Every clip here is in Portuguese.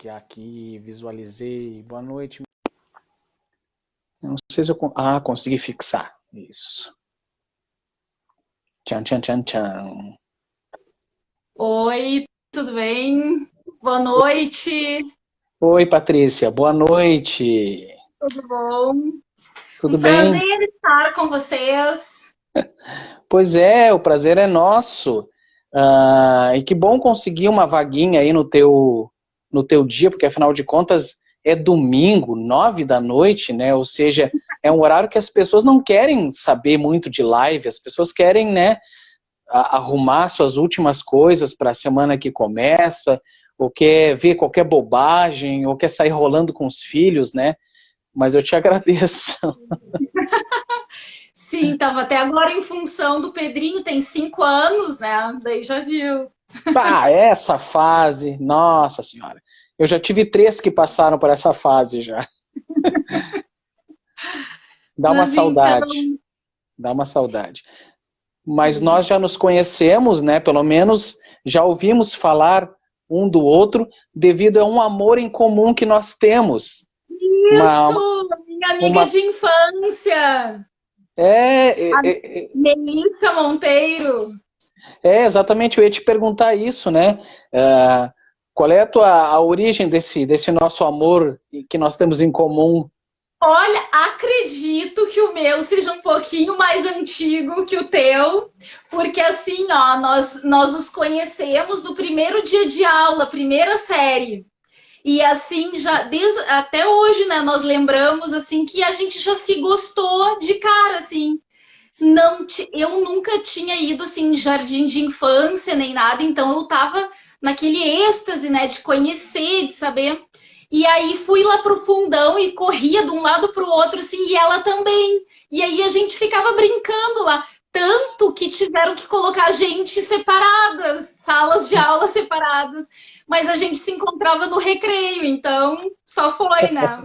aqui, visualizei. Boa noite. Não sei se eu... consegui fixar. Isso. Tchan, tchan, tchan, tchan. Oi, tudo bem? Boa noite, Oi, Patrícia. Boa noite. tudo bom? Um Tudo prazer bem? estar com vocês. Pois é, o prazer é nosso. E que bom conseguir uma vaguinha aí no teu dia, porque afinal de contas é domingo, 9 da noite, né? Ou seja, é um horário que as pessoas não querem saber muito de live, as pessoas querem, né, arrumar suas últimas coisas para a semana que começa, ou quer ver qualquer bobagem, ou quer sair rolando com os filhos, né? Mas eu te agradeço. Sim, estava até agora em função do Pedrinho, tem 5 anos, né? Daí já viu. Essa fase, nossa senhora. Eu já tive três que passaram por essa fase já. Dá uma Mas então, saudade, dá uma saudade. Mas nós já nos conhecemos, né? Pelo menos já ouvimos falar um do outro devido a um amor em comum que nós temos. Uma, isso, minha amiga uma, de infância, é, a é, é, Melissa Monteiro. exatamente, eu ia te perguntar isso, né? Qual é a origem desse nosso amor que nós temos em comum? Olha, acredito que o meu seja um pouquinho mais antigo que o teu, porque assim, ó, nós nos conhecemos no primeiro dia de aula, primeira série. E assim, já desde até hoje, né, nós lembramos assim que a gente já se gostou de cara, assim. Não, eu nunca tinha ido assim em jardim de infância nem nada, então eu tava naquele êxtase, né, de conhecer, de saber. E aí fui lá pro fundão e corria de um lado pro outro, assim, e ela também. E aí a gente ficava brincando lá. Tanto que tiveram que colocar a gente separadas, salas de aula separadas. Mas a gente se encontrava no recreio, então só foi, né?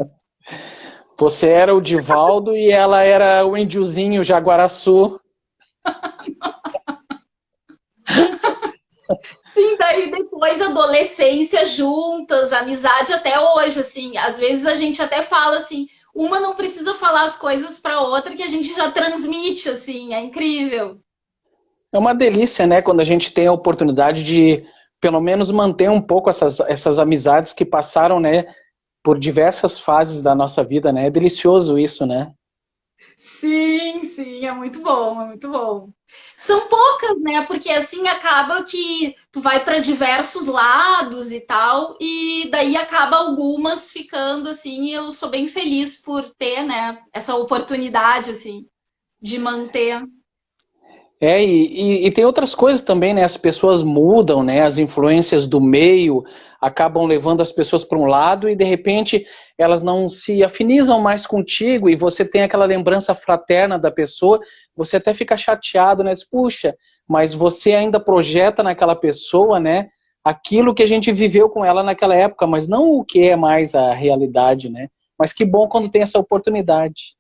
Você era o Divaldo e ela era o índiozinho Jaguaraçu. Sim, daí depois adolescência juntas, amizade até hoje, assim. Às vezes a gente até fala assim, uma não precisa falar as coisas para outra que a gente já transmite, assim, é incrível. É uma delícia, né? Quando a gente tem a oportunidade de, pelo menos, manter um pouco essas amizades que passaram, né, por diversas fases da nossa vida, né? É delicioso isso, né? Sim, sim, é muito bom, é muito bom. São poucas, né? Porque assim acaba que tu vai para diversos lados e tal, e daí acaba algumas ficando assim, e eu sou bem feliz por ter, né, essa oportunidade assim de manter. E tem outras coisas também, né? As pessoas mudam, né? As influências do meio acabam levando as pessoas para um lado e de repente elas não se afinizam mais contigo e você tem aquela lembrança fraterna da pessoa, você até fica chateado, né? Diz, puxa, mas você ainda projeta naquela pessoa, né? Aquilo que a gente viveu com ela naquela época, mas não o que é mais a realidade, né? Mas que bom quando tem essa oportunidade.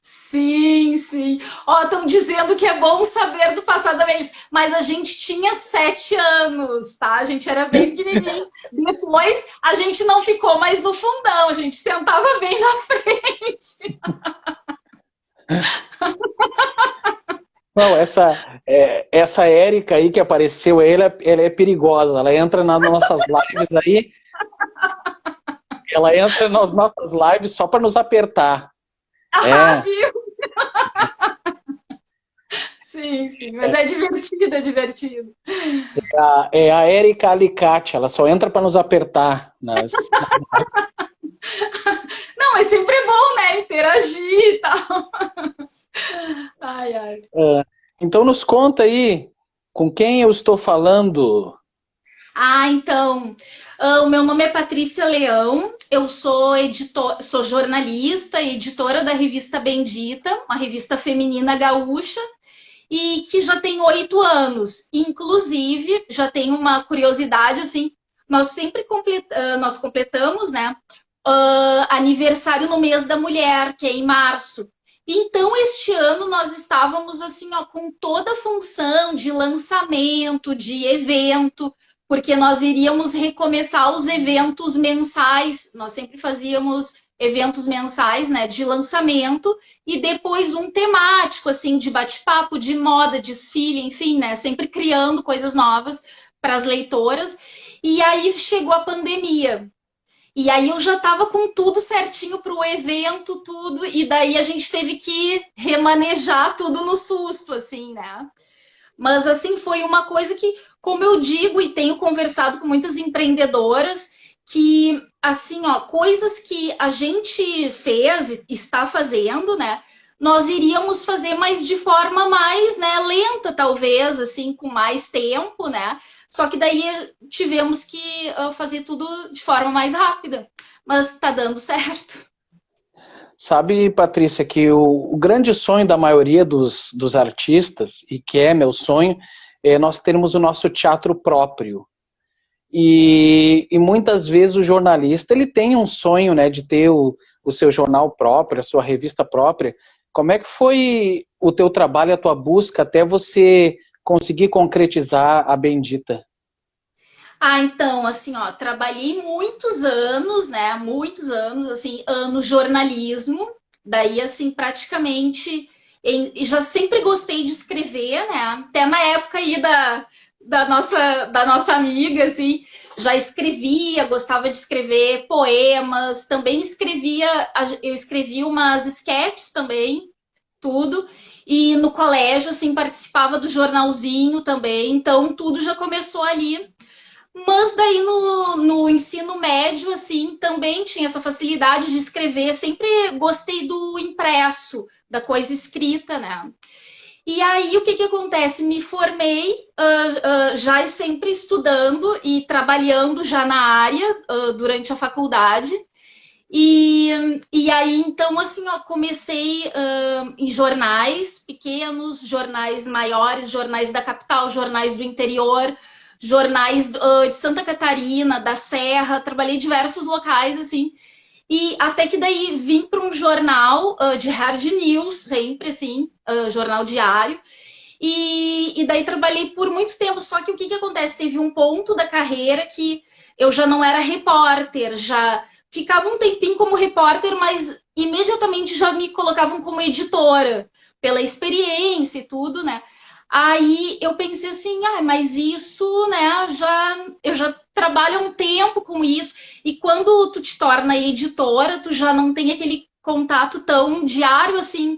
Sim, sim. Ó, estão dizendo que é bom saber do passado da Melissa, mas a gente tinha 7 anos, tá? A gente era bem pequenininho. Depois a gente não ficou mais no fundão, a gente sentava bem na frente. Não, essa Érica aí que apareceu, ela é perigosa. Ela entra nas nossas lives aí, ela entra nas nossas lives só para nos apertar. Ah, É, viu? Sim, sim, mas é divertido, é divertido. é a Érica Alicate, ela só entra para nos apertar. Não, mas sempre é bom, né? Interagir e tal. Ai, ai. Então nos conta aí com quem eu estou falando. Ah, então, o meu nome é Patrícia Leão, eu sou sou jornalista e editora da revista Bendita, uma revista feminina gaúcha, e que já tem 8 anos. Inclusive, já tem uma curiosidade, assim, nós sempre nós completamos, né, aniversário no mês da mulher, que é em março. Então, este ano nós estávamos assim, ó, com toda a função de lançamento, de evento, porque nós iríamos recomeçar os eventos mensais, nós sempre fazíamos eventos mensais, né, de lançamento, e depois um temático, assim, de bate-papo, de moda, desfile, enfim, né, sempre criando coisas novas para as leitoras. E aí chegou a pandemia. E aí eu já estava com tudo certinho para o evento, tudo, e daí a gente teve que remanejar tudo no susto, assim, né? Mas assim, foi uma coisa que, como eu digo e tenho conversado com muitas empreendedoras, que assim, ó, coisas que a gente fez, está fazendo, né? Nós iríamos fazer, mas de forma mais, né, lenta, talvez, assim, com mais tempo, né? Só que daí tivemos que fazer tudo de forma mais rápida. Mas está dando certo. Sabe, Patrícia, que o grande sonho da maioria dos artistas, e que é meu sonho, é nós termos o nosso teatro próprio. E muitas vezes o jornalista ele tem um sonho, né, de ter o seu jornal próprio, a sua revista própria. Como é que foi o teu trabalho, a tua busca até você conseguir concretizar a Bendita? Ah, então, assim, ó, trabalhei muitos anos, né? Muitos anos, assim, no jornalismo. Daí, assim, praticamente, já sempre gostei de escrever, né? Até na época aí da nossa amiga, assim, já escrevia, gostava de escrever poemas, também escrevia, eu escrevia umas sketches também, tudo. E no colégio, assim, participava do jornalzinho também, então tudo já começou ali. Mas daí no ensino médio, assim, também tinha essa facilidade de escrever. Sempre gostei do impresso, da coisa escrita, né? E aí, o que que acontece? Me formei já sempre estudando e trabalhando já na área durante a faculdade. E aí, então, assim, ó, comecei em jornais pequenos, jornais maiores, jornais da capital, jornais do interior, jornais de Santa Catarina, da Serra, trabalhei em diversos locais, assim, e até que daí vim para um jornal de hard news, sempre assim, jornal diário, e daí trabalhei por muito tempo, só que o que que acontece? Teve um ponto da carreira que eu já não era repórter, já ficava um tempinho como repórter, mas imediatamente já me colocavam como editora, pela experiência e tudo, né? Aí eu pensei assim, ah, mas isso, né, eu já trabalho há um tempo com isso, e quando tu te torna editora, tu já não tem aquele contato tão diário assim,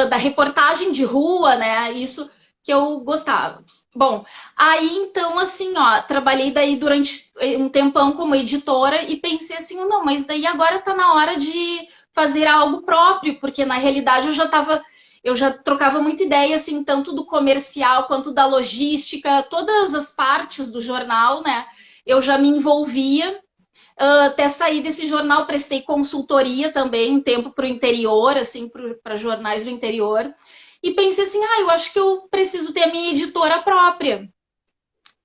da reportagem de rua, né? Isso que eu gostava. Bom, aí então, assim, ó, trabalhei daí durante um tempão como editora e pensei assim, não, mas daí agora tá na hora de fazer algo próprio, porque na realidade eu já trocava muita ideia, assim, tanto do comercial quanto da logística, todas as partes do jornal, né? Eu já me envolvia. Até sair desse jornal, prestei consultoria também, um tempo para o interior, assim, para jornais do interior. E pensei assim, ah, eu acho que eu preciso ter a minha editora própria.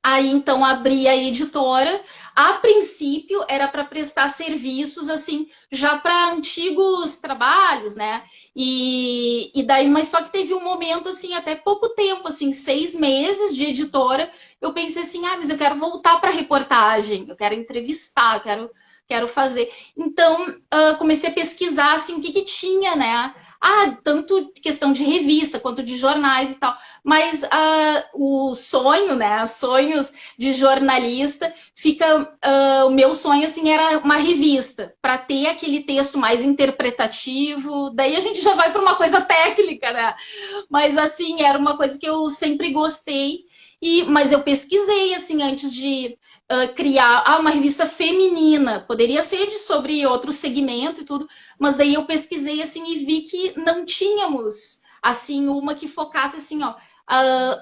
Aí então abri a editora. A princípio era para prestar serviços assim, já para antigos trabalhos, né? E daí, mas só que teve um momento assim, até pouco tempo, assim, 6 meses de editora, eu pensei assim, ah, mas eu quero voltar para reportagem, eu quero entrevistar, quero fazer. Então comecei a pesquisar assim o que tinha, né? Ah, tanto questão de revista quanto de jornais e tal. Mas o sonho, né? Sonhos de jornalista, fica. O meu sonho assim era uma revista para ter aquele texto mais interpretativo. Daí a gente já vai para uma coisa técnica, né? Mas assim era uma coisa que eu sempre gostei. Mas eu pesquisei assim antes de criar uma revista feminina. Poderia ser sobre outro segmento e tudo, mas daí eu pesquisei assim e vi que não tínhamos assim uma que focasse assim, ó,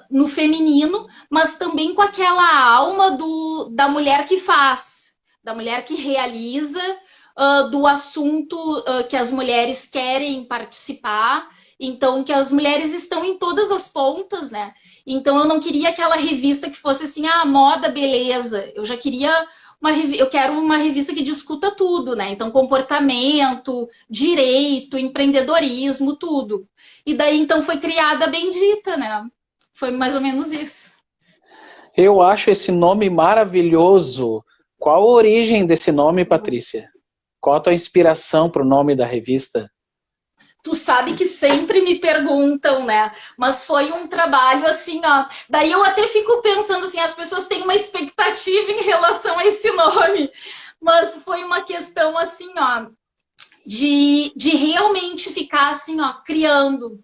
no feminino, mas também com aquela alma da mulher que faz, da mulher que realiza, do assunto que as mulheres querem participar. Então, que as mulheres estão em todas as pontas, né? Então, eu não queria aquela revista que fosse assim, moda, beleza. Eu já queria eu quero uma revista que discuta tudo, né? Então, comportamento, direito, empreendedorismo, tudo. E daí, então, foi criada a Bendita, né? Foi mais ou menos isso. Eu acho esse nome maravilhoso. Qual a origem desse nome, Patrícia? Qual a tua inspiração para o nome da revista? Tu sabe que sempre me perguntam, né? Mas foi um trabalho assim, ó. Daí eu até fico pensando assim, as pessoas têm uma expectativa em relação a esse nome. Mas foi uma questão assim, ó, de realmente ficar assim, ó, criando,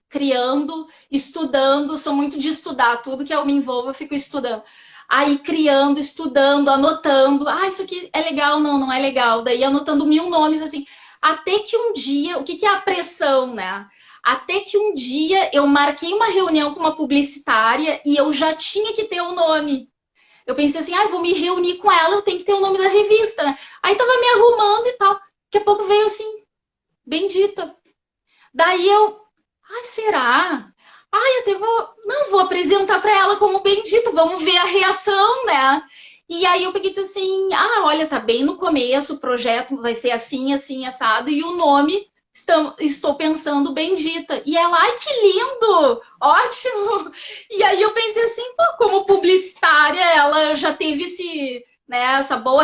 estudando. Sou muito de estudar, tudo que eu me envolvo, eu fico estudando. Aí criando, estudando, anotando. Ah, isso aqui é legal, não, não é legal. Daí anotando 1000 nomes assim. Até que um dia, o que, que é a pressão, né? Até que um dia eu marquei uma reunião com uma publicitária e eu já tinha que ter o nome. Eu pensei assim, ah, vou me reunir com ela, eu tenho que ter o nome da revista, né? Aí tava me arrumando e tal. Daqui a pouco veio assim, Bendita. Daí eu, ai, será? Ai, até vou, não, vou apresentar para ela como Bendita, vamos ver a reação, né? E aí eu peguei e disse assim, ah, olha, tá bem no começo, o projeto vai ser assim, assim, assado, e o nome, estou pensando Bendita. E ela, ai, que lindo, ótimo. E aí eu pensei assim, pô, como publicitária, ela já teve essa boa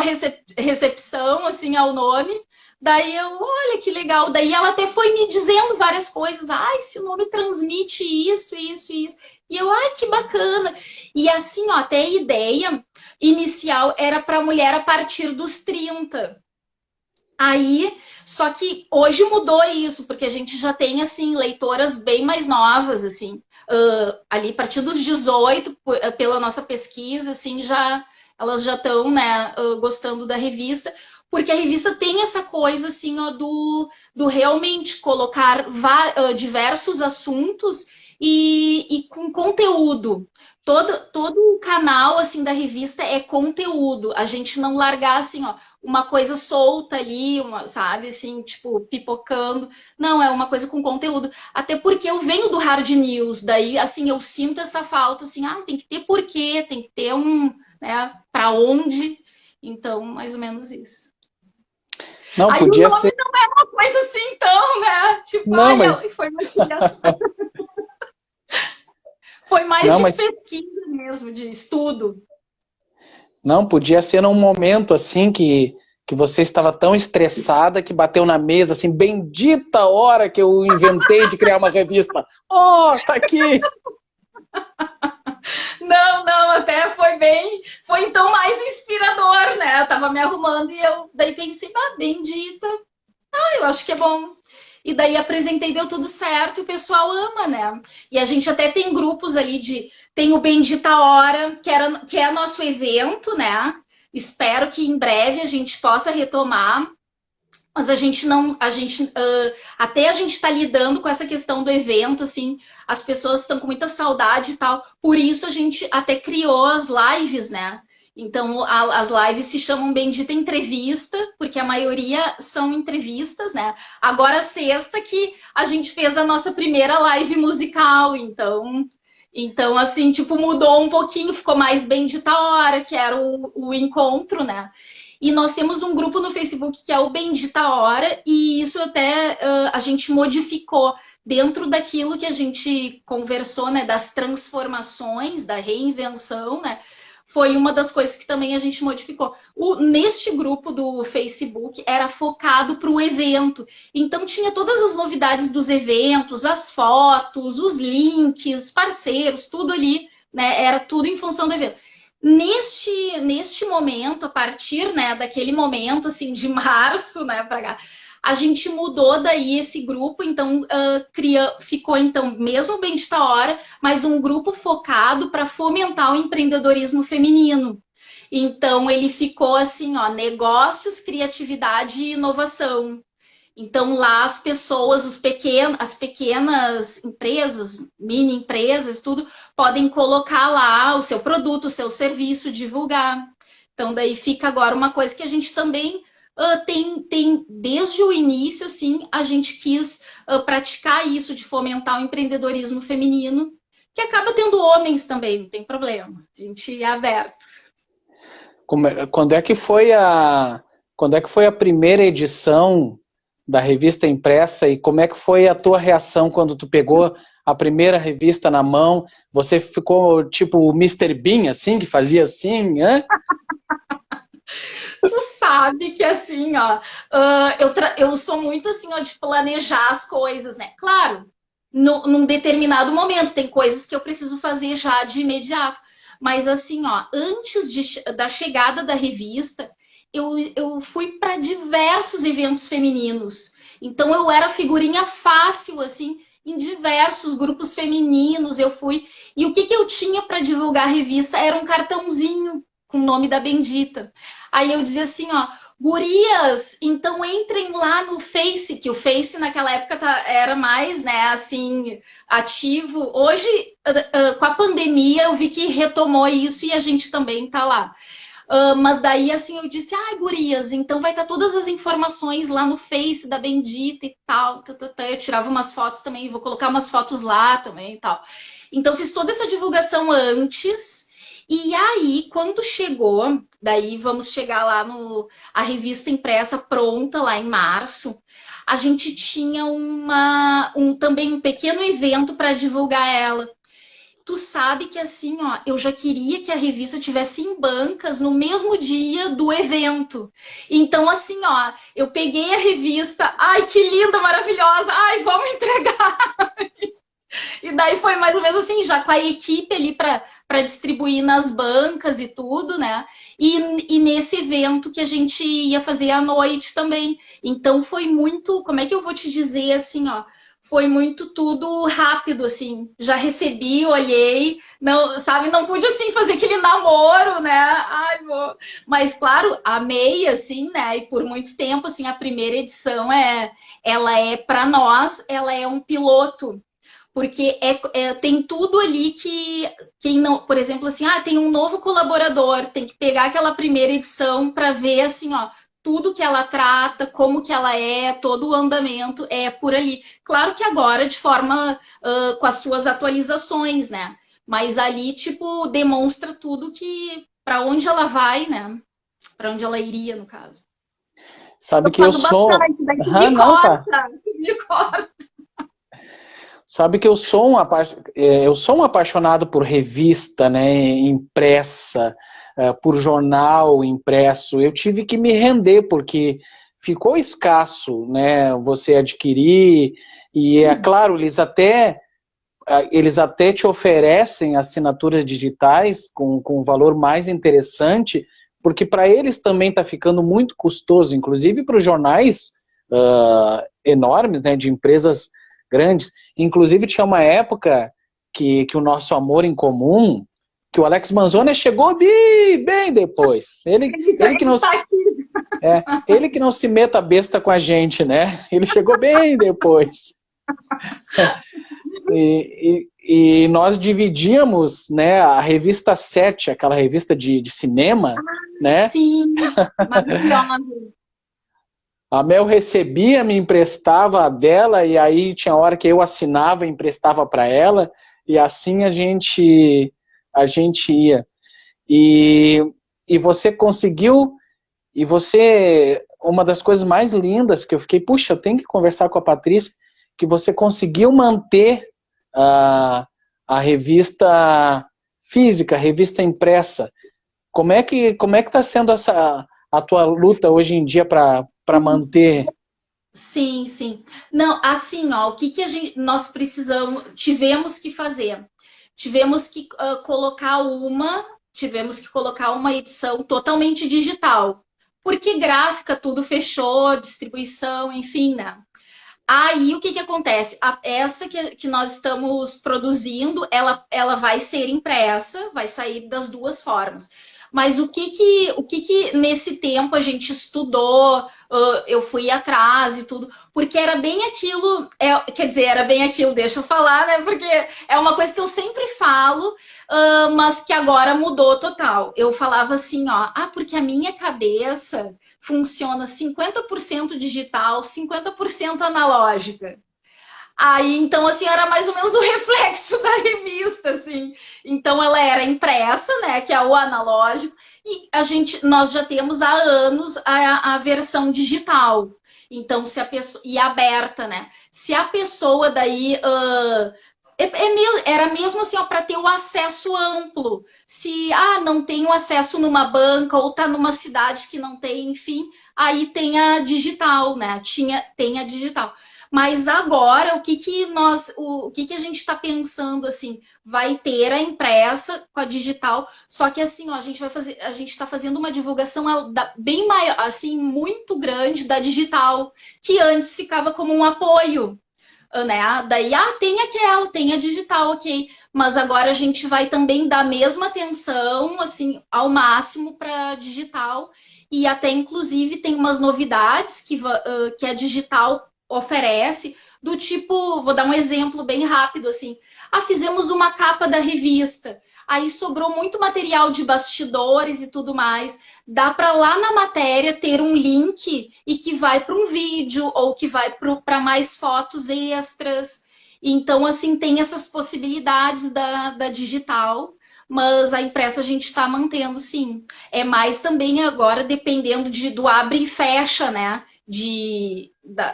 recepção, assim, ao nome. Daí eu, olha que legal. Daí ela até foi me dizendo várias coisas. Ah, esse nome transmite isso, isso, isso. E eu, ai, que bacana. E assim, ó, até a ideia inicial era para mulher a partir dos 30. Aí, só que hoje mudou isso, porque a gente já tem, assim, leitoras bem mais novas, assim, ali a partir dos 18, pela nossa pesquisa, assim, elas já estão, né, gostando da revista, porque a revista tem essa coisa, assim, ó, do realmente colocar diversos assuntos e com conteúdo. Todo o canal, assim, da revista é conteúdo. A gente não largar, assim, ó, uma coisa solta ali, sabe, assim, tipo, pipocando. Não, é uma coisa com conteúdo. Até porque eu venho do hard news, daí, assim, eu sinto essa falta, assim, tem que ter porquê, tem que ter né, pra onde. Então, mais ou menos isso. Não, Aí o podia nome ser. não é uma coisa assim, então, né? Tipo, Não, mas. foi uma criança. Foi mais Não, de mas. pesquisa mesmo, de estudo. Não, podia ser num momento assim que você estava tão estressada que bateu na mesa, assim, bendita hora que eu inventei de criar uma revista. Oh, tá aqui! Não, até foi então mais inspirador, né? Eu tava me arrumando e eu daí pensei, bendita. Eu acho que é bom. E daí apresentei, deu tudo certo, e o pessoal ama, né? E a gente até tem grupos ali tem o Bendita Hora, que é nosso evento, né? Espero que em breve a gente possa retomar. Mas a gente não, até a gente tá lidando com essa questão do evento, assim, as pessoas estão com muita saudade e tal. Por isso a gente até criou as lives, né? Então as lives se chamam Bendita Entrevista, porque a maioria são entrevistas, né? Agora sexta que a gente fez a nossa primeira live musical, então assim, tipo, mudou um pouquinho, ficou mais Bendita Hora, que era o encontro, né? E nós temos um grupo no Facebook que é o Bendita Hora, e isso até a gente modificou dentro daquilo que a gente conversou, né, das transformações, da reinvenção, né, foi uma das coisas que também a gente modificou. Neste grupo do Facebook era focado para o evento, então tinha todas as novidades dos eventos, as fotos, os links, parceiros, tudo ali, né, era tudo em função do evento. Neste momento, a partir, né, daquele momento, assim, de março, né, para cá, a gente mudou daí esse grupo, então ficou, então, mesmo Bendita Hora, mas um grupo focado para fomentar o empreendedorismo feminino. Então, ele ficou assim, ó, negócios, criatividade e inovação. Então, lá as pessoas, as pequenas empresas, mini empresas, tudo, podem colocar lá o seu produto, o seu serviço, divulgar. Então, daí fica agora uma coisa que a gente também tem desde o início, assim, a gente quis praticar isso, de fomentar o empreendedorismo feminino, que acaba tendo homens também, não tem problema. A gente é aberto. Quando é que foi a primeira edição da revista impressa e como é que foi a tua reação quando tu pegou a primeira revista na mão, você ficou tipo o Mr. Bean, assim, que fazia assim, hã? Tu sabe que assim, ó, eu sou muito assim, ó, de planejar as coisas, né? Claro, num determinado momento, tem coisas que eu preciso fazer já de imediato. Mas assim, ó, antes da chegada da revista, eu fui para diversos eventos femininos. Então eu era figurinha fácil, assim, em diversos grupos femininos. Eu fui. E o que eu tinha para divulgar a revista era um cartãozinho com o nome da Bendita. Aí eu dizia assim, ó, gurias, então entrem lá no Face, que o Face naquela época era mais, né, assim, ativo. Hoje, com a pandemia, eu vi que retomou isso e a gente também tá lá. Mas daí, assim, eu disse, ai, gurias, então vai estar todas as informações lá no Face da Bendita e tal. Eu tirava umas fotos também, vou colocar umas fotos lá também e tal. Então, fiz toda essa divulgação antes. E aí, quando chegou, daí vamos chegar lá no a revista impressa pronta lá em março, a gente tinha também um pequeno evento para divulgar ela. Tu sabe que assim, ó, eu já queria que a revista tivesse em bancas no mesmo dia do evento. Então, assim, ó, eu peguei a revista, ai, que linda, maravilhosa, ai, vamos entregar. E daí foi mais ou menos assim, já com a equipe ali para distribuir nas bancas e tudo, né? E nesse evento que a gente ia fazer à noite também. Então foi muito, como é que eu vou te dizer assim, ó? Foi muito tudo rápido, assim. Já recebi, olhei, não, sabe, não pude assim fazer aquele namoro, né? Ai, vou. Mas claro, amei, assim, né? E por muito tempo, assim, a primeira edição ela é para nós, ela é um piloto porque tem tudo ali que quem não, por exemplo, assim, tem um novo colaborador, tem que pegar aquela primeira edição para ver assim, ó, tudo que ela trata, como que ela é, todo o andamento é por ali. Claro que agora de forma com as suas atualizações, né? Mas ali tipo demonstra tudo que para onde ela vai, né? Para onde ela iria, no caso. Sabe Eu que eu falo sou... bastante, daqui Ah, me não, tá. corta, me corta. Sabe que eu sou um apaixonado por revista, né, impressa, por jornal impresso. Eu tive que me render porque ficou escasso, né, você adquirir. E é claro, eles até te oferecem assinaturas digitais com um valor mais interessante, porque para eles também está ficando muito custoso, inclusive para os jornais enormes, né, de empresas grandes. Inclusive tinha uma época que o nosso amor em comum, que o Alex Manzoni chegou bem depois. Ele que não se, ele que não se meta besta com a gente, né? Ele chegou bem depois. E nós dividíamos, né, a revista 7, aquela revista de cinema, né? Sim, maravilhosa. A Mel recebia, me emprestava a dela, e aí tinha hora que eu assinava e emprestava para ela, e assim a gente ia. E, e você conseguiu, uma das coisas mais lindas que eu fiquei, puxa, eu tenho que conversar com a Patrícia, que você conseguiu manter a revista física, a revista impressa. Como é que está sendo a tua luta hoje em dia para manter? Sim, sim. Não, assim, ó, o que que nós tivemos que fazer? Tivemos que tivemos que colocar uma edição totalmente digital, porque gráfica tudo fechou, distribuição, enfim, né? Aí o que que acontece? Essa que nós estamos produzindo, ela vai ser impressa, vai sair das duas formas. Mas o que nesse tempo a gente estudou, eu fui atrás e tudo, porque era bem aquilo, quer dizer, era bem aquilo, deixa eu falar, né? Porque é uma coisa que eu sempre falo, mas que agora mudou total. Eu falava assim, ó, porque a minha cabeça funciona 50% digital, 50% analógica. Aí, então, assim, era mais ou menos o reflexo da revista, assim. Então, ela era impressa, né, que é o analógico, e nós já temos há anos a versão digital. Então, se a pessoa, e aberta, né? Se a pessoa daí era mesmo assim, para ter o acesso amplo. Se não tem o acesso numa banca ou tá numa cidade que não tem, enfim, aí tem a digital, né? Tem a digital. Mas agora, o que a gente está pensando assim, vai ter a impressa com a digital, só que assim, ó, a gente está fazendo uma divulgação bem maior, assim, muito grande da digital, que antes ficava como um apoio, né? Daí, tem a digital, ok. Mas agora a gente vai também dar a mesma atenção, assim, ao máximo para digital. E até, inclusive, tem umas novidades que a digital oferece, do tipo, vou dar um exemplo bem rápido, assim. Fizemos uma capa da revista. Aí sobrou muito material de bastidores e tudo mais. Dá para lá na matéria ter um link e que vai para um vídeo ou que vai para mais fotos extras. Então, assim, tem essas possibilidades da digital, mas a impressa a gente está mantendo, sim. É mais também agora dependendo do abre e fecha, né?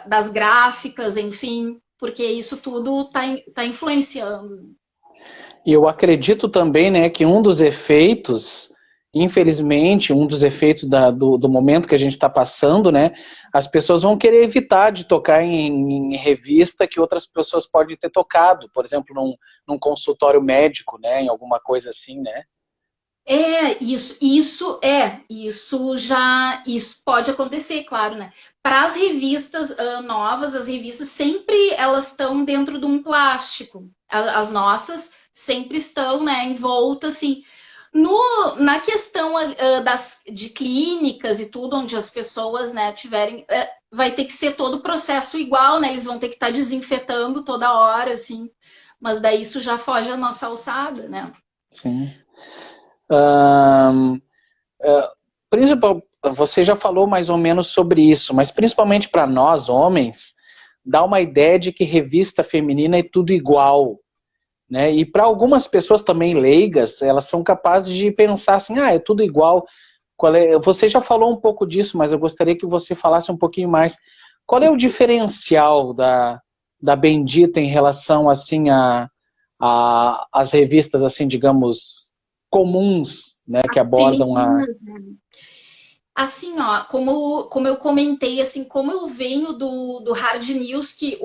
Das gráficas, enfim, porque isso tudo tá influenciando. E eu acredito também, né, que um dos efeitos, infelizmente, um dos efeitos do momento que a gente está passando, né, as pessoas vão querer evitar de tocar em revista que outras pessoas podem ter tocado, por exemplo, num consultório médico, né, em alguma coisa assim, né? Isso pode acontecer, claro, né? Para as revistas novas, as revistas sempre elas estão dentro de um plástico. As nossas sempre estão, né, envoltas assim. Na questão de clínicas e tudo, onde as pessoas, né, tiverem, vai ter que ser todo o processo igual, né? Eles vão ter que estar desinfetando toda hora, assim. Mas daí isso já foge à nossa alçada, né? Sim. Ahn, Você já falou mais ou menos sobre isso, mas principalmente para nós, homens, dá uma ideia de que revista feminina é tudo igual, né? E para algumas pessoas também leigas, elas são capazes de pensar assim, é tudo igual. Você já falou um pouco disso, mas eu gostaria que você falasse um pouquinho mais. Qual é o diferencial da Bendita em relação assim às revistas assim, digamos, comuns, né, que abordam a... Femininas, né? Assim, ó, como eu comentei, assim, como eu venho do Hard News, que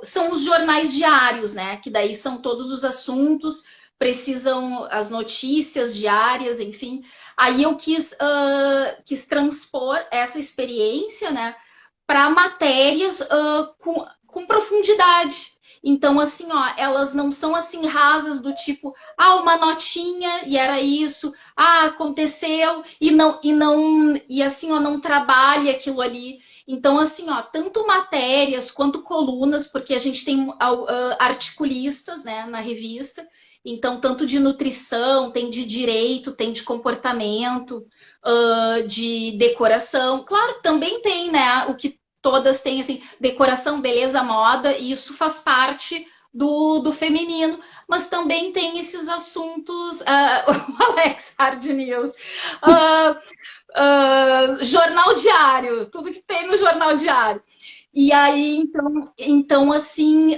são os jornais diários, né? Que daí são todos os assuntos, precisam as notícias diárias, enfim. Aí eu quis transpor essa experiência, né, para matérias com profundidade. Então, assim, ó, elas não são assim rasas do tipo, uma notinha e era isso, aconteceu e assim, ó, não trabalha aquilo ali. Então, assim, ó, tanto matérias quanto colunas, porque a gente tem articulistas, né, na revista. Então, tanto de nutrição, tem de direito, tem de comportamento, de decoração. Claro, também tem, né, o que todas têm, assim, decoração, beleza, moda, e isso faz parte do feminino, mas também tem esses assuntos, o Alex Hard News, jornal diário, tudo que tem no jornal diário. E aí, então assim,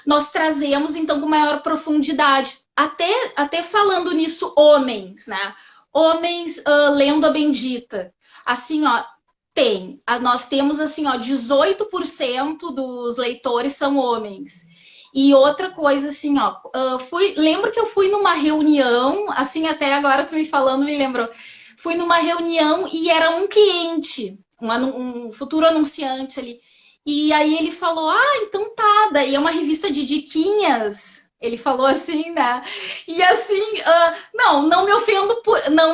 nós trazemos então com maior profundidade, até falando nisso, homens, né? Homens lendo a Bendita. Assim, ó, nós temos assim, ó, 18% dos leitores são homens. E outra coisa, assim, ó, lembro que eu fui numa reunião, assim, até agora tu me falando, me lembrou. Fui numa reunião e era um cliente, um futuro anunciante ali. E aí ele falou, então tá, daí é uma revista de diquinhas. Ele falou assim, né? E assim, não me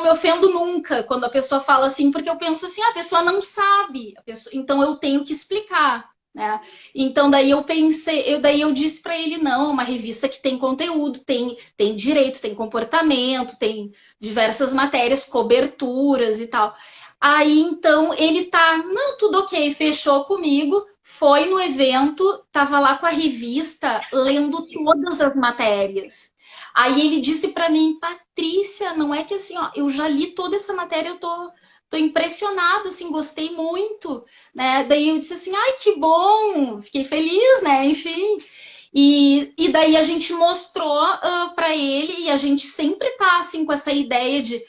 ofendo nunca quando a pessoa fala assim, porque eu penso assim, a pessoa não sabe, então eu tenho que explicar, né? Então daí eu pensei, daí eu disse para ele, não, é uma revista que tem conteúdo, tem direito, tem comportamento, tem diversas matérias, coberturas e tal. Aí então ele não, tudo ok, fechou comigo, foi no evento, tava lá com a revista, lendo todas as matérias. Aí ele disse para mim, Patrícia, não é que assim, ó, eu já li toda essa matéria, eu tô impressionado, assim, gostei muito, né? Daí eu disse assim, ai, que bom, fiquei feliz, né? Enfim. E daí a gente mostrou para ele, e a gente sempre tá assim com essa ideia de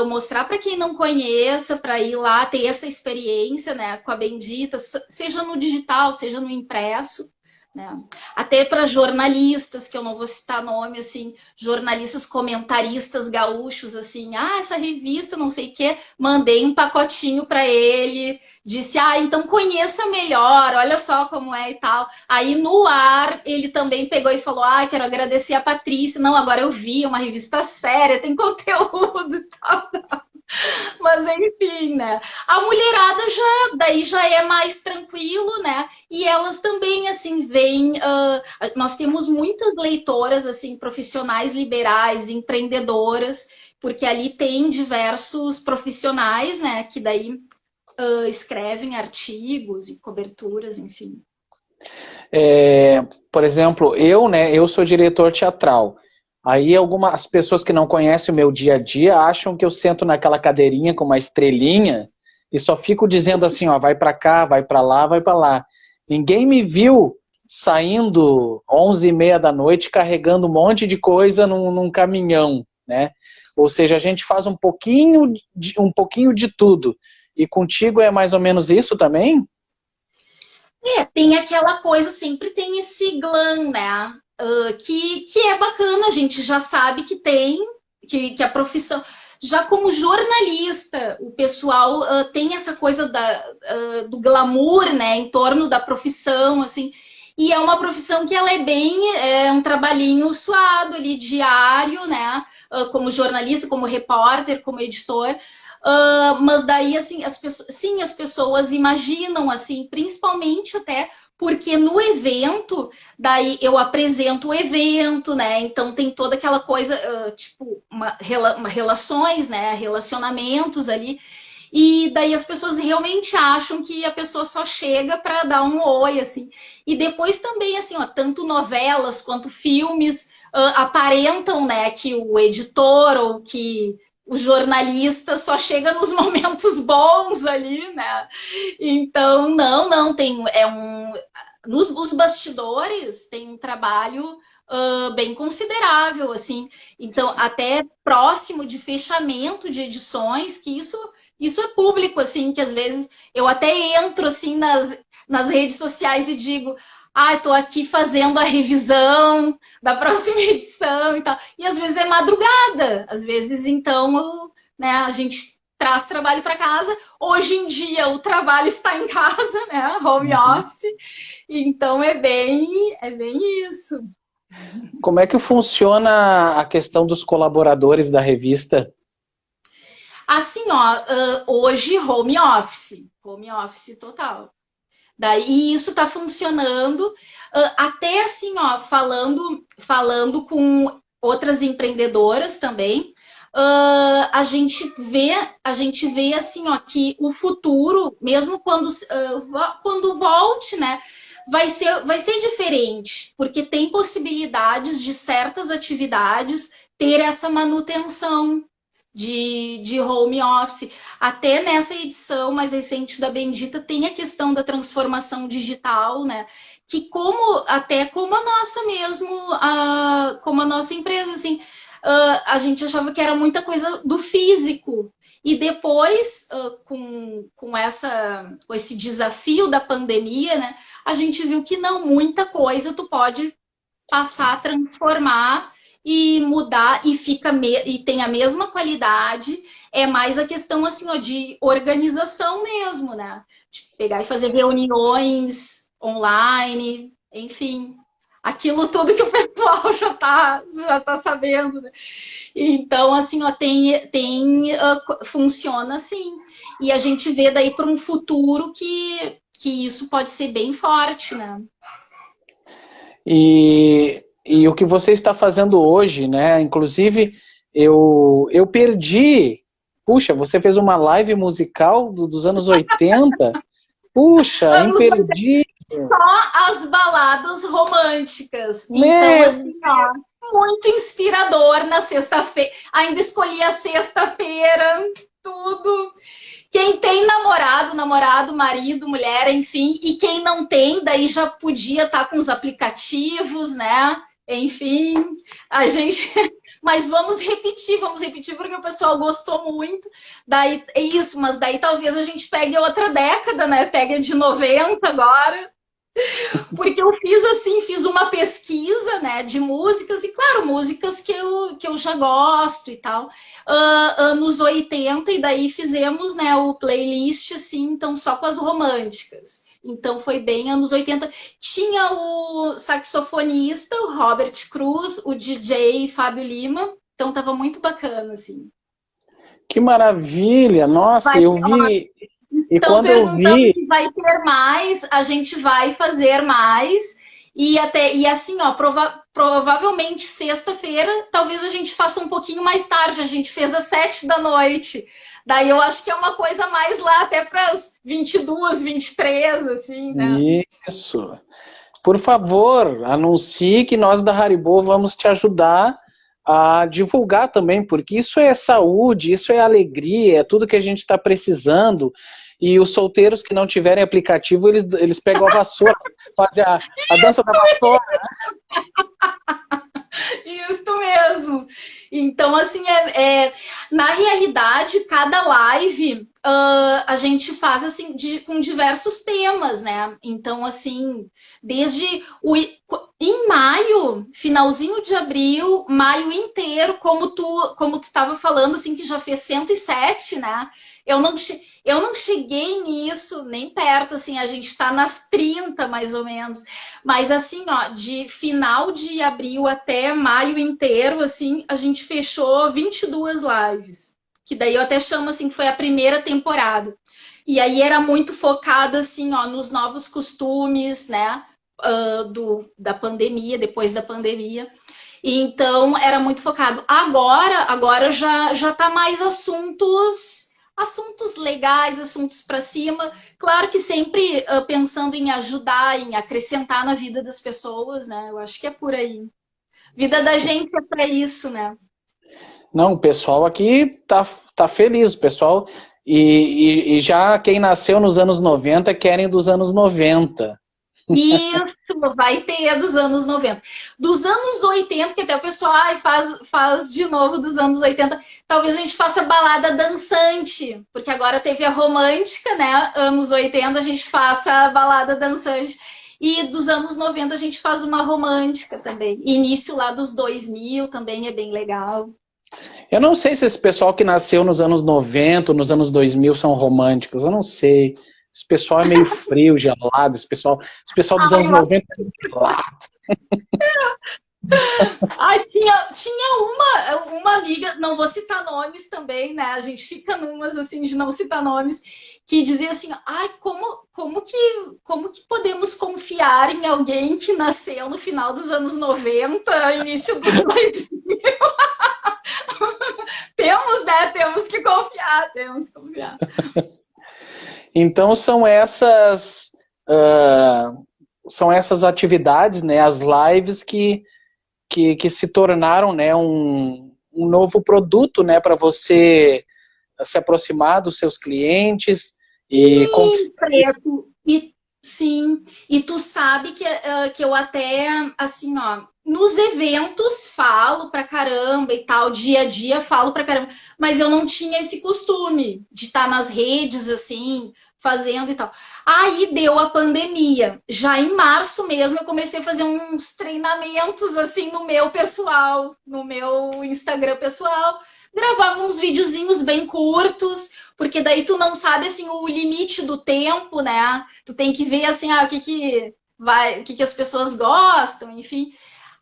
mostrar para quem não conheça, para ir lá ter essa experiência, né, com a Bendita, seja no digital, seja no impresso, né? Até para jornalistas, que eu não vou citar nome, assim, jornalistas comentaristas gaúchos, assim, essa revista, não sei o quê, mandei um pacotinho para ele, disse, então conheça melhor, olha só como é e tal. Aí no ar, ele também pegou e falou, quero agradecer a Patrícia, não, agora eu vi, é uma revista séria, tem conteúdo e tal. Mas enfim, né? A mulherada daí já é mais tranquilo, né? E elas também, assim, vêm... nós temos muitas leitoras, assim, profissionais liberais, empreendedoras, porque ali tem diversos profissionais, né? Que daí escrevem artigos e coberturas, enfim. Por exemplo, eu sou diretor teatral. Aí algumas pessoas que não conhecem o meu dia a dia acham que eu sento naquela cadeirinha com uma estrelinha e só fico dizendo assim, vai para cá, vai para lá, vai para lá. Ninguém me viu saindo 11h30 da noite carregando um monte de coisa num caminhão, né? Ou seja, a gente faz um pouquinho de tudo. E contigo é mais ou menos isso também? Tem aquela coisa, sempre tem esse glam, né? Que é bacana, a gente já sabe que tem, que a profissão. Já como jornalista, o pessoal tem essa coisa do glamour, né, em torno da profissão, assim. E é uma profissão que ela é um trabalhinho suado ali, diário, né? Como jornalista, como repórter, como editor. Mas daí, assim, as pessoas imaginam, assim, principalmente até porque no evento, daí eu apresento o evento, né? Então tem toda aquela coisa, tipo, relações, né? Relacionamentos ali. E daí as pessoas realmente acham que a pessoa só chega para dar um oi, assim. E depois também, assim, tanto novelas quanto filmes aparentam, né, que o editor ou que o jornalista só chega nos momentos bons ali, né? Então, não, nos bastidores tem um trabalho bem considerável, assim. Então, até próximo de fechamento de edições, que isso é público, assim, que às vezes eu até entro, assim, nas redes sociais e digo, estou aqui fazendo a revisão da próxima edição e tal. E às vezes é madrugada, às vezes, então, né, a gente traz trabalho para casa. Hoje em dia o trabalho está em casa, né, home office. Então é bem isso. Como é que funciona a questão dos colaboradores da revista? Assim, hoje home office total. Daí isso está funcionando, até assim, falando com outras empreendedoras também, a gente vê assim, que o futuro, mesmo quando volte, né, vai ser diferente, porque tem possibilidades de certas atividades ter essa manutenção de home office. Até nessa edição mais recente da Bendita tem a questão da transformação digital, né? Que como a nossa mesmo, como a nossa empresa, assim, a gente achava que era muita coisa do físico. E depois, com esse desafio da pandemia, né, a gente viu que não, muita coisa tu pode passar a transformar e mudar e tem a mesma qualidade. É mais a questão assim, de organização mesmo, né? De pegar e fazer reuniões online, enfim. Aquilo tudo que o pessoal já tá sabendo, né? Então, assim, funciona assim. E a gente vê daí para um futuro que isso pode ser bem forte, né? E o que você está fazendo hoje, né? Inclusive, eu perdi. Puxa, você fez uma live musical dos anos 80. Puxa, imperdível. Só as baladas românticas. Então, assim, muito inspirador na sexta-feira. Ainda escolhi a sexta-feira, tudo. Quem tem namorado, namorado, marido, mulher, enfim, e quem não tem, daí já podia estar com os aplicativos, né? Enfim, a gente. Mas vamos repetir porque o pessoal gostou muito. Daí é isso, mas daí talvez a gente pegue outra década, né? Pegue de 90 agora. Porque eu fiz assim, fiz uma pesquisa, né, de músicas, e claro, músicas que eu já gosto e tal. Anos 80 e daí fizemos, né, o playlist, assim, então só com as românticas. Então foi bem anos 80. Tinha o saxofonista, o Robert Cruz, o DJ Fábio Lima, então tava muito bacana, assim. Que maravilha! Nossa, Vai, eu vi. E estão quando eu perguntando vi. se vai ter mais, a gente vai fazer mais. E assim, ó, provavelmente sexta-feira, talvez a gente faça um pouquinho mais tarde. A gente fez às 7 da noite. Daí eu acho que é uma coisa mais lá, até para as 22, 23, assim, né? Isso. Por favor, anuncie que nós da Haribo vamos te ajudar a divulgar também, porque isso é saúde, isso é alegria, é tudo que a gente está precisando. E os solteiros que não tiverem aplicativo, eles pegam a vassoura, fazem a dança da vassoura. Isso mesmo. Então, assim, na realidade, cada live a gente faz assim com diversos temas, né? Então, assim, desde em maio, finalzinho de abril, maio inteiro, como tu estava falando, assim, que já fez 107, né? Eu não, eu não cheguei nisso nem perto, assim, a gente está nas 30 mais ou menos. Mas assim, ó, de final de abril até maio inteiro, assim, a gente fechou 22 lives. Que daí eu até chamo assim, que foi a primeira temporada. E aí era muito focada, assim, ó, nos novos costumes, né? Da pandemia, depois da pandemia. E então era muito focado. Agora já tá mais assuntos legais, assuntos para cima. Claro que sempre pensando em ajudar, em acrescentar na vida das pessoas, né? Eu acho que é por aí. Vida da gente é para isso, né? Não, o pessoal aqui tá feliz, o pessoal. E já quem nasceu nos anos 90 querem dos anos 90. Isso, vai ter dos anos 90. Dos anos 80, que até o pessoal faz de novo dos anos 80, talvez a gente faça balada dançante, porque agora teve a romântica, né? Anos 80 a gente faça a balada dançante. E dos anos 90 a gente faz uma romântica também. Início lá dos 2000 também é bem legal. Eu não sei se esse pessoal que nasceu nos anos 90, nos anos 2000 são românticos, eu não sei. Esse pessoal é meio frio, gelado, esse pessoal dos anos 90 é gelado. Tinha uma amiga, não vou citar nomes também, né? A gente fica numas assim de não citar nomes, que dizia assim: como que podemos confiar em alguém que nasceu no final dos anos 90, início dos 2000? Temos, né? Temos que confiar. Então são essas atividades, né, as lives que se tornaram, né, um novo produto, né, para você se aproximar dos seus clientes e conquistar. Preto. E sim, e tu sabe que eu até, assim, ó, nos eventos falo pra caramba e tal, dia a dia falo pra caramba, mas eu não tinha esse costume de estar nas redes, assim, fazendo e tal. Aí deu a pandemia. Já em março mesmo eu comecei a fazer uns treinamentos, assim, no meu pessoal, no meu Instagram pessoal. Gravava uns videozinhos bem curtos, porque daí tu não sabe assim o limite do tempo, né? Tu tem que ver assim, o que as pessoas gostam, enfim.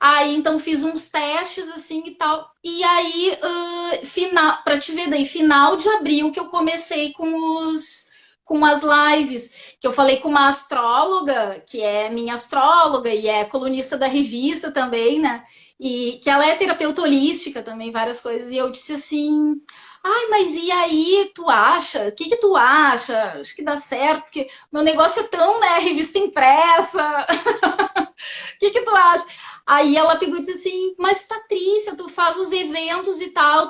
Aí então fiz uns testes assim e tal. E aí, para te ver daí, final de abril que eu comecei com as lives, que eu falei com uma astróloga, que é minha astróloga e é colunista da revista também, né? E que ela é terapeuta holística também, várias coisas. E eu disse assim: ai, mas e aí, tu acha? O que tu acha? Acho que dá certo, porque meu negócio é tão, né, revista impressa. O que tu acha? Aí ela pegou e disse assim: mas Patrícia, tu faz os eventos e tal,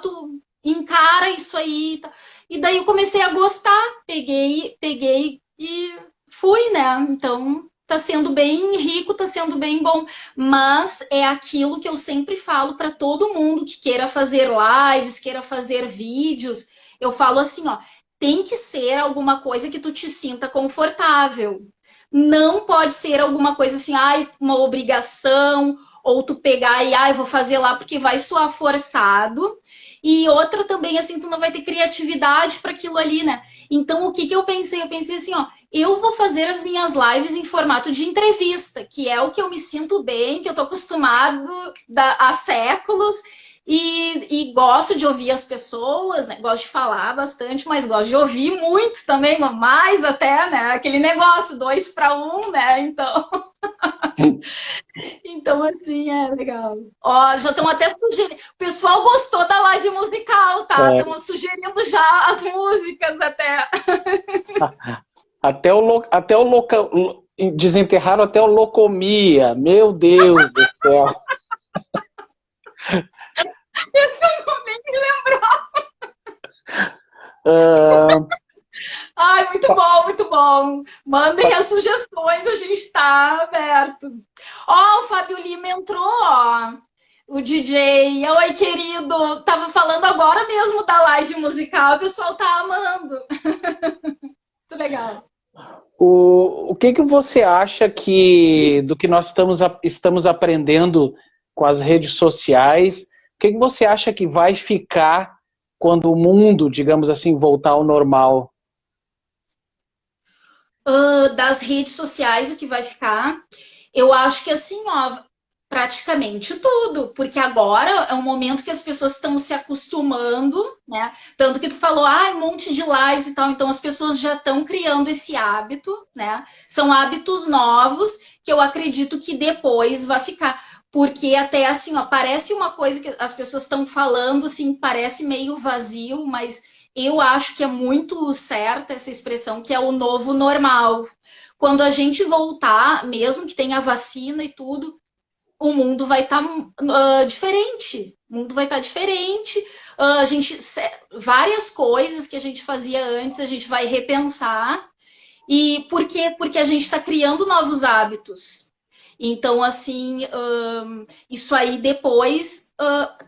encara isso aí. E daí eu comecei a gostar, peguei e fui, né? Então tá sendo bem rico, tá sendo bem bom. Mas é aquilo que eu sempre falo para todo mundo que queira fazer lives, queira fazer vídeos. Eu falo assim, ó, tem que ser alguma coisa que tu te sinta confortável. Não pode ser alguma coisa assim, ai, uma obrigação, ou tu pegar e, ai, vou fazer lá porque vai soar forçado. E outra também, assim, tu não vai ter criatividade para aquilo ali, né? Então, o que que eu pensei? Eu pensei assim, ó, eu vou fazer as minhas lives em formato de entrevista, que é o que eu me sinto bem, que eu tô acostumado há séculos. E gosto de ouvir as pessoas, né? Gosto de falar bastante, mas gosto de ouvir muito também, mais até, né? Aquele negócio, 2 para 1, né? Então, então, assim, é legal. Ó, já estão até sugerindo. O pessoal gostou da live musical, tá? É, Estão sugerindo já as músicas até. até o desenterraram até o Locomia. Meu Deus do céu. Esse eu nem me lembro. Ah, Ai, muito bom, muito bom. Mandem as sugestões, a gente está aberto. Ó, o Fábio Lima entrou, ó. O DJ. Oi, querido. Tava falando agora mesmo da live musical, o pessoal tá amando. Muito legal. o que que você acha que do que nós estamos aprendendo com as redes sociais? O que que você acha que vai ficar quando o mundo, digamos assim, voltar ao normal? Das redes sociais, o que vai ficar? Eu acho que assim, ó, praticamente tudo, porque agora é um momento que as pessoas estão se acostumando, né? Tanto que tu falou, ah, um monte de lives e tal, então as pessoas já estão criando esse hábito, né? São hábitos novos que eu acredito que depois vai ficar. Porque até assim, ó, parece uma coisa que as pessoas estão falando, assim, parece meio vazio, mas eu acho que é muito certa essa expressão, que é o novo normal. Quando a gente voltar, mesmo que tenha vacina e tudo, o mundo vai estar diferente. O mundo vai estar diferente. A gente, várias coisas que a gente fazia antes, a gente vai repensar. E por quê? Porque a gente está criando novos hábitos. Então, assim, isso aí depois,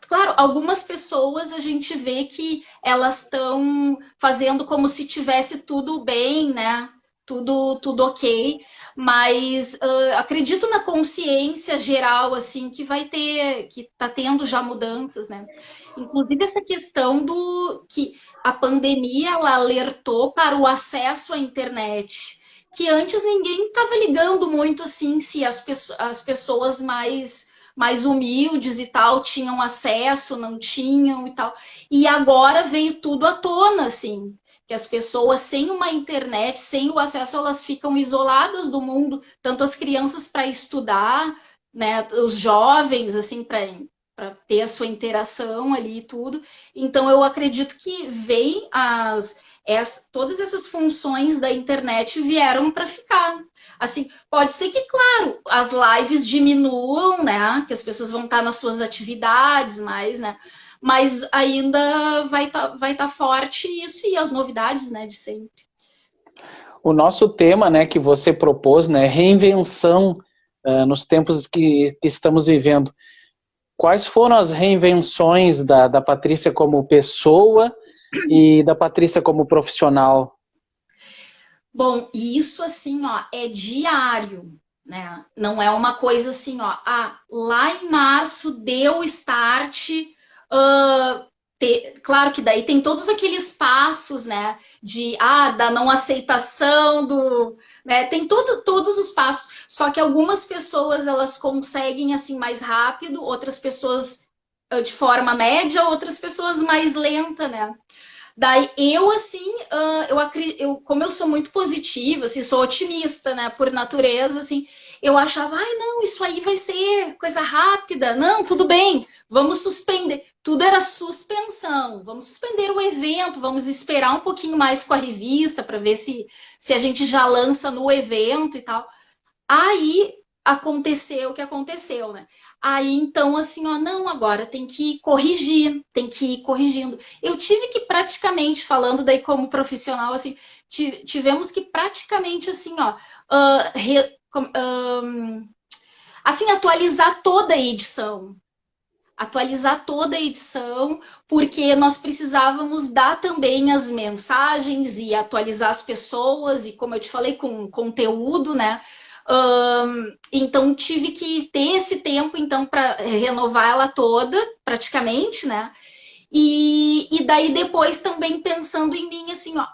claro, algumas pessoas a gente vê que elas estão fazendo como se tivesse tudo bem, né? Tudo ok, mas acredito na consciência geral, assim, que vai ter, que está tendo já mudanças, né? Inclusive essa questão do que a pandemia ela alertou para o acesso à internet, que antes ninguém estava ligando muito assim se as pessoas mais humildes e tal tinham acesso, não tinham e tal. E agora veio tudo à tona, assim, que as pessoas sem uma internet, sem o acesso, elas ficam isoladas do mundo, tanto as crianças para estudar, né, os jovens assim para ter a sua interação ali e tudo. Então eu acredito que vem todas essas funções da internet vieram para ficar. Assim, pode ser que, claro, as lives diminuam, né? Que as pessoas vão estar nas suas atividades mais, né? Mas ainda vai tá forte isso e as novidades, né, de sempre. O nosso tema, né, que você propôs, né, reinvenção nos tempos que estamos vivendo. Quais foram as reinvenções da Patrícia como pessoa e da Patrícia como profissional? Bom, isso assim, ó, é diário, né? Não é uma coisa assim, ó, lá em março deu start, claro que daí tem todos aqueles passos, né, da não aceitação né, tem todos os passos, só que algumas pessoas elas conseguem assim mais rápido, outras pessoas de forma média, outras pessoas mais lenta, né? Daí eu, assim, como eu sou muito positiva, assim, sou otimista, né, por natureza, assim, eu achava, ai, não, isso aí vai ser coisa rápida, não, tudo bem, vamos suspender. Tudo era suspensão, vamos suspender o evento, vamos esperar um pouquinho mais com a revista para ver se a gente já lança no evento e tal. Aí aconteceu o que aconteceu, né? Aí, então, assim, ó, não, agora tem que corrigir, tem que ir corrigindo. Eu tive que praticamente, falando daí como profissional, assim, tivemos que praticamente, assim, ó, assim, atualizar toda a edição, porque nós precisávamos dar também as mensagens e atualizar as pessoas, e como eu te falei, com conteúdo, né? Então tive que ter esse tempo então para renovar ela toda, praticamente, né? E daí depois também pensando em mim assim, ó,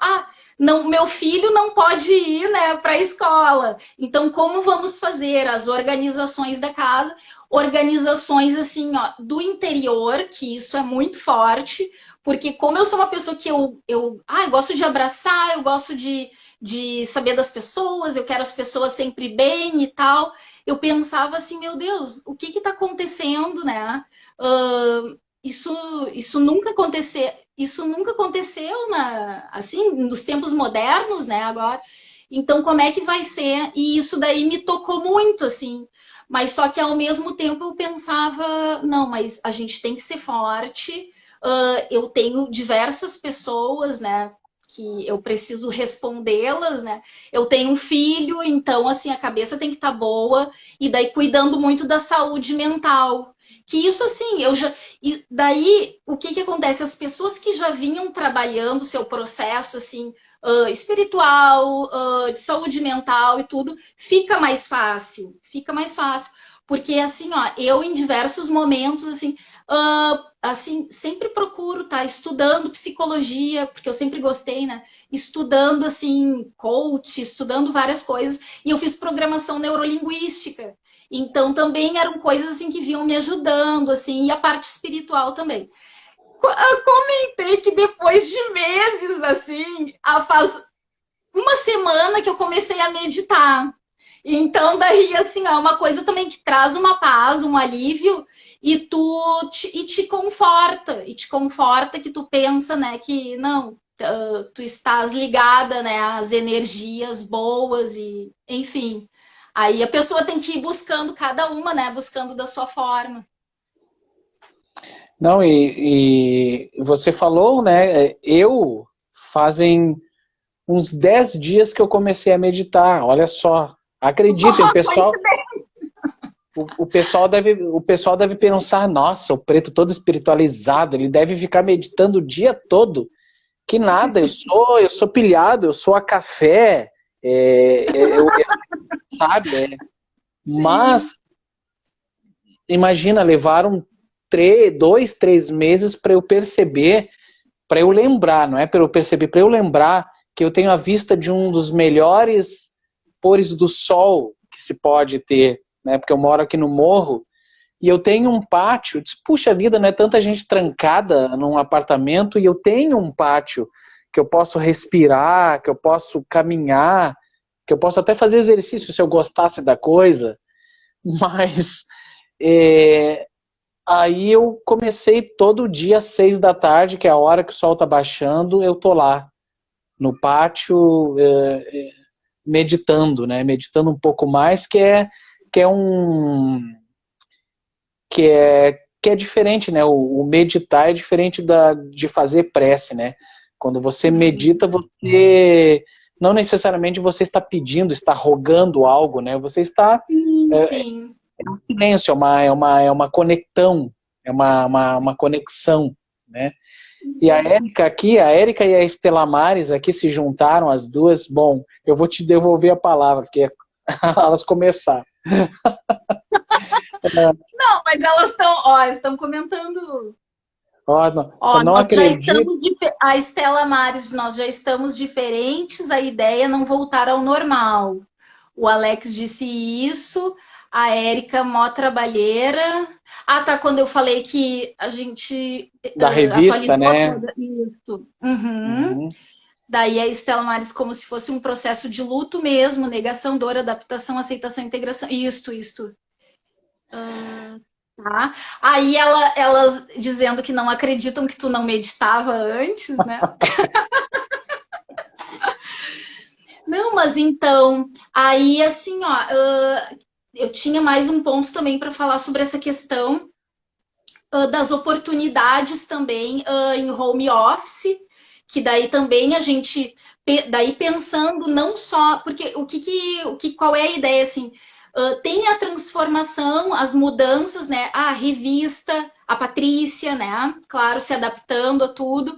não, meu filho não pode ir, né, para a escola. Então como vamos fazer as organizações da casa, organizações assim, ó, do interior, que isso é muito forte, porque como eu sou uma pessoa que eu gosto de abraçar, eu gosto de saber das pessoas, eu quero as pessoas sempre bem e tal. Eu pensava assim, meu Deus, o que está acontecendo, né? Isso, isso nunca aconteceu assim, nos tempos modernos, né? Agora. Então, como é que vai ser? E isso daí me tocou muito, assim. Mas só que ao mesmo tempo eu pensava, não, mas a gente tem que ser forte. Eu tenho diversas pessoas, né? Que eu preciso respondê-las, né? Eu tenho um filho, então assim a cabeça tem que estar boa e daí cuidando muito da saúde mental. Que isso assim, eu já e daí o que acontece? As pessoas que já vinham trabalhando o seu processo assim espiritual, de saúde mental e tudo, fica mais fácil, porque assim, ó, eu em diversos momentos assim, sempre procuro estar estudando psicologia, porque eu sempre gostei, né? Estudando, assim, coach, estudando várias coisas. E eu fiz programação neurolinguística. Então, também eram coisas, assim, que vinham me ajudando, assim, e a parte espiritual também. Eu comentei que depois de meses, assim, faz uma semana que eu comecei a meditar. Então, daí, assim, é uma coisa também que traz uma paz, um alívio, e te conforta que tu pensa, né, que não, tu estás ligada, né, às energias boas e, enfim. Aí a pessoa tem que ir buscando cada uma, né, buscando da sua forma. Não, e você falou, né? Eu fazem uns 10 dias que eu comecei a meditar. Olha só. Acreditem, o pessoal deve pensar, nossa, o preto todo espiritualizado, ele deve ficar meditando o dia todo. Que nada, eu sou pilhado, eu sou a café, sabe? Sim. Mas imagina, levaram 2, 3 meses para eu perceber, para eu lembrar, não é para eu perceber, para eu lembrar que eu tenho a vista de um dos melhores pôres do sol que se pode ter, né? Porque eu moro aqui no morro e eu tenho um pátio. Puxa vida, não é tanta gente trancada num apartamento e eu tenho um pátio que eu posso respirar, que eu posso caminhar, que eu posso até fazer exercício se eu gostasse da coisa, mas é, aí eu comecei todo dia às 6 da tarde, que é a hora que o sol tá baixando, eu tô lá no pátio meditando, né? Meditando um pouco mais, que é um que é diferente, né? O meditar é diferente de fazer prece, né? Quando você medita, você não necessariamente você está pedindo, está rogando algo, né? Você está Sim, sim. silêncio, é uma conexão, uma conexão, né? E a Érica aqui, a Érica e a Estela Maris aqui se juntaram, as duas. Bom, eu vou te devolver a palavra, porque elas começaram. Não, mas elas estão comentando. Ó, não, só Ó, não nós já acredito. estamos a Estela Maris, nós já estamos diferentes, a ideia é não voltar ao normal. O Alex disse isso, a Érica mó trabalheira. Ah, tá, quando eu falei que a gente Da revista, atualizou né? toda isso. Uhum. Uhum. Daí a Estela Maris como se fosse um processo de luto mesmo, negação, dor, adaptação, aceitação, integração. Isto. Tá? Aí elas dizendo que não acreditam que tu não meditava antes, né? Não, mas então, aí assim, ó, eu tinha mais um ponto também para falar sobre essa questão das oportunidades também em home office, que daí também a gente, daí pensando não só, porque qual é a ideia, assim, tem a transformação, as mudanças, né, a revista, a Patrícia, né, claro, se adaptando a tudo,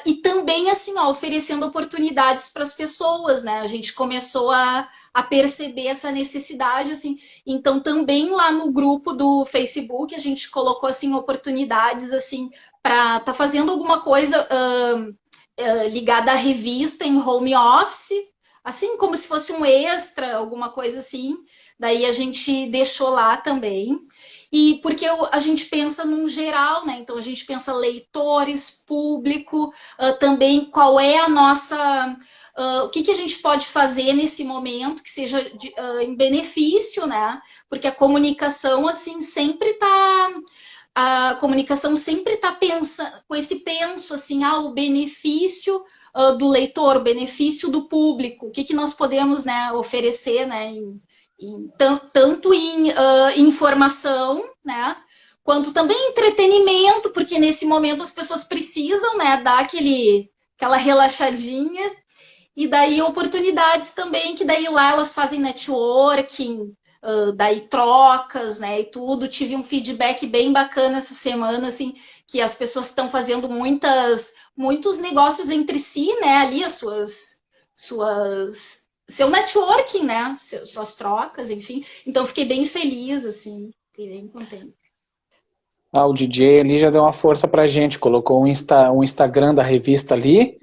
e também, assim, ó, oferecendo oportunidades para as pessoas, né, a gente começou a perceber essa necessidade, assim, então também lá no grupo do Facebook a gente colocou, assim, oportunidades, assim, para estar fazendo alguma coisa ligada à revista em home office, assim como se fosse um extra, alguma coisa assim. Daí a gente deixou lá também. E porque a gente pensa num geral, né? Então a gente pensa leitores, público, também qual é a nossa. O que a gente pode fazer nesse momento que seja em benefício, né? Porque a comunicação, assim, sempre está a comunicação sempre está pensando com esse penso assim, o benefício do leitor, o benefício do público, o que nós podemos, né, oferecer, né, tanto em informação, né, quanto também entretenimento, porque nesse momento as pessoas precisam, né, dar aquela relaxadinha. E daí oportunidades também, que daí lá elas fazem networking, daí trocas, né, e tudo. Tive um feedback bem bacana essa semana, assim, que as pessoas estão fazendo muitos negócios entre si, né, ali seu networking, né, suas trocas, enfim. Então fiquei bem feliz, assim, fiquei bem contente. O DJ ali já deu uma força pra gente, colocou um Instagram da revista ali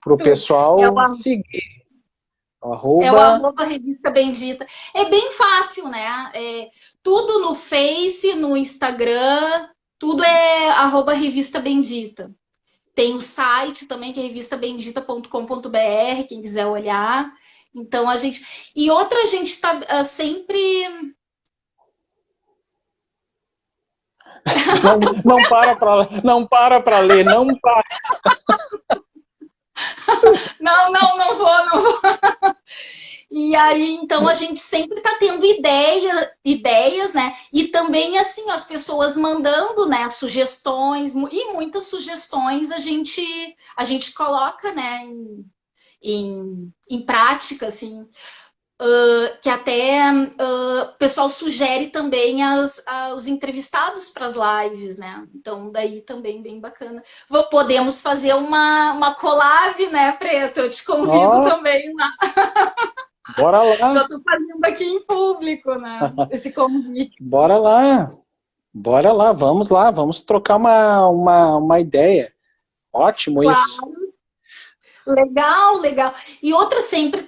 pro É pessoal o seguir. É o Arroba. Revista Bendita. É bem fácil, né? Tudo no Face, no Instagram, tudo é @Revista Bendita. Tem o site também, que é revistabendita.com.br, quem quiser olhar. Então a gente. E outra, a gente está sempre. Não para para ler, não para. Não vou, não vou. E aí, então, a gente sempre está tendo ideias, né? E também, assim, as pessoas mandando, né, sugestões, e muitas sugestões a gente coloca, né, em prática, assim, que até o pessoal sugere também os entrevistados para as lives, né? Então, daí também bem bacana. Podemos fazer uma collab, né, Preto? Eu te convido também lá. Bora lá. Já estou fazendo aqui em público, né? Esse convite. Bora lá. Bora lá, vamos trocar uma ideia. Ótimo Claro. isso. Legal. E outra, sempre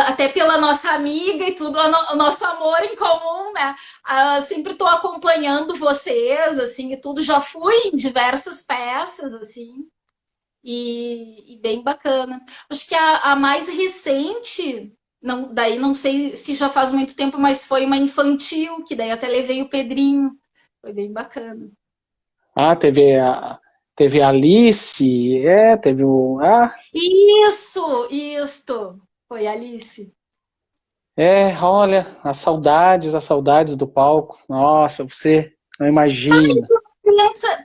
até pela nossa amiga e tudo, o nosso amor em comum, né? Sempre estou acompanhando vocês, assim, e tudo. Já fui em diversas peças, assim, e bem bacana. Acho que a mais recente, daí não sei se já faz muito tempo, mas foi uma infantil, que daí até levei o Pedrinho. Foi bem bacana. Teve a Alice, teve o. Isso! Foi Alice. Olha, as saudades do palco. Nossa, você não imagina.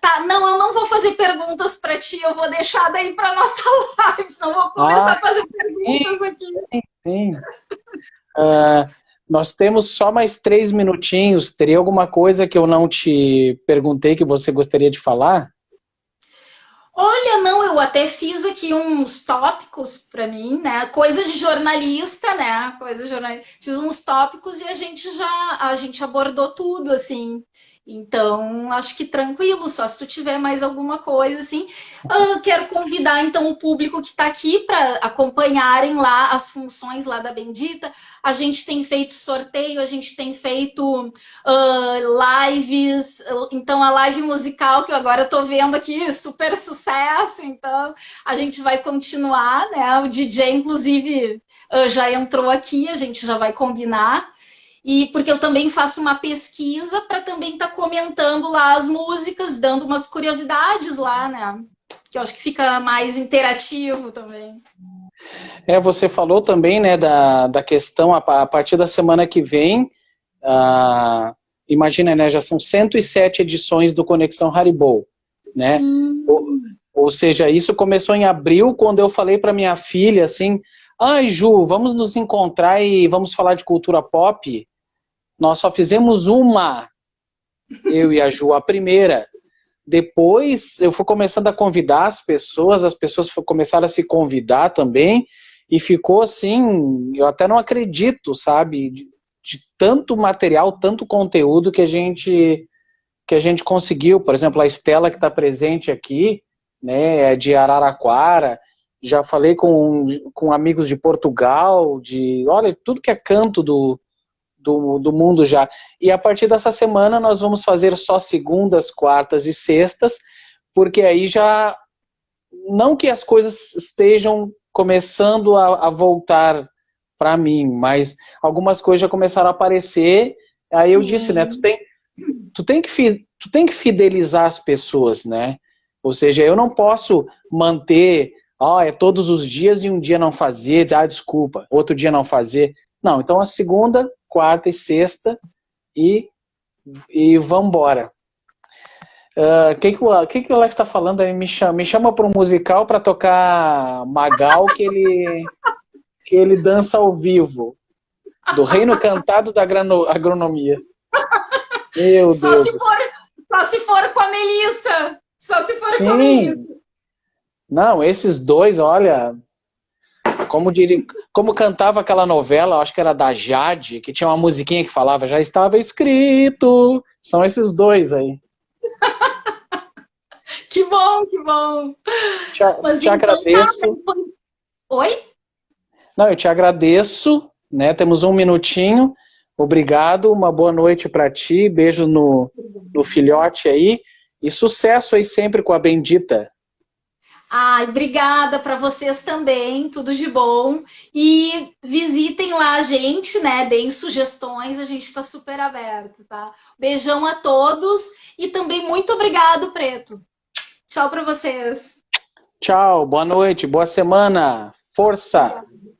Tá, não, eu não vou fazer perguntas para ti, eu vou deixar daí para nossa live, senão eu vou começar a fazer perguntas aqui. Sim. Nós temos só mais 3 minutinhos. Teria alguma coisa que eu não te perguntei que você gostaria de falar? Olha, não, eu até fiz aqui uns tópicos para mim, né? Coisa de jornalista, né? Fiz uns tópicos e a gente abordou tudo, assim. Então, acho que tranquilo, só se tu tiver mais alguma coisa, assim. Quero convidar, então, o público que está aqui para acompanharem lá as funções lá da Bendita. A gente tem feito sorteio, a gente tem feito lives. Então, a live musical, que eu agora estou vendo aqui, super sucesso. Então, a gente vai continuar, né? O DJ, inclusive, já entrou aqui, a gente já vai combinar. E porque eu também faço uma pesquisa para também estar comentando lá as músicas, dando umas curiosidades lá, né? Que eu acho que fica mais interativo também. Você falou também, né, da questão a partir da semana que vem, imagina, né, já são 107 edições do Conexão Haribo, né? Ou, Sim. ou seja, isso começou em abril, quando eu falei para minha filha assim, ai, Ju, vamos nos encontrar e vamos falar de cultura pop. Nós só fizemos uma, eu e a Ju, a primeira. Depois eu fui começando a convidar as pessoas começaram a se convidar também, e ficou assim, eu até não acredito, sabe, de tanto material, tanto conteúdo que a gente conseguiu. Por exemplo, a Estela que está presente aqui, né, é de Araraquara, já falei com amigos de Portugal, olha, tudo que é canto do mundo já. E a partir dessa semana nós vamos fazer só segundas, quartas e sextas, porque aí já, não que as coisas estejam começando a voltar para mim, mas algumas coisas já começaram a aparecer. Aí eu disse, né, Sim. tu tem que fidelizar as pessoas, né? Ou seja, eu não posso manter, é todos os dias e um dia não fazer, dizer, desculpa, outro dia não fazer. Não, então a segunda, quarta e sexta e vambora. O que o Alex está falando? Ele me chama para um musical para tocar Magal, que ele dança ao vivo, do Reino Cantado da Agronomia. Meu Só Deus se do for, céu. só se for com a Melissa. Só se for com a Melissa. Sim, não, esses dois, olha, como cantava aquela novela, acho que era da Jade, que tinha uma musiquinha que falava, já estava escrito. São esses dois aí. Que bom, que bom. Te, Mas te então tá. agradeço. Oi? Não, eu te agradeço, né? Temos um minutinho. Obrigado, uma boa noite para ti, beijo no filhote aí e sucesso aí sempre com a Bendita. Ai, obrigada para vocês também, tudo de bom. E visitem lá a gente, né? Deem sugestões, a gente está super aberto, tá? Beijão a todos e também muito obrigado, Preto. Tchau para vocês. Tchau, boa noite, boa semana, força! Obrigada.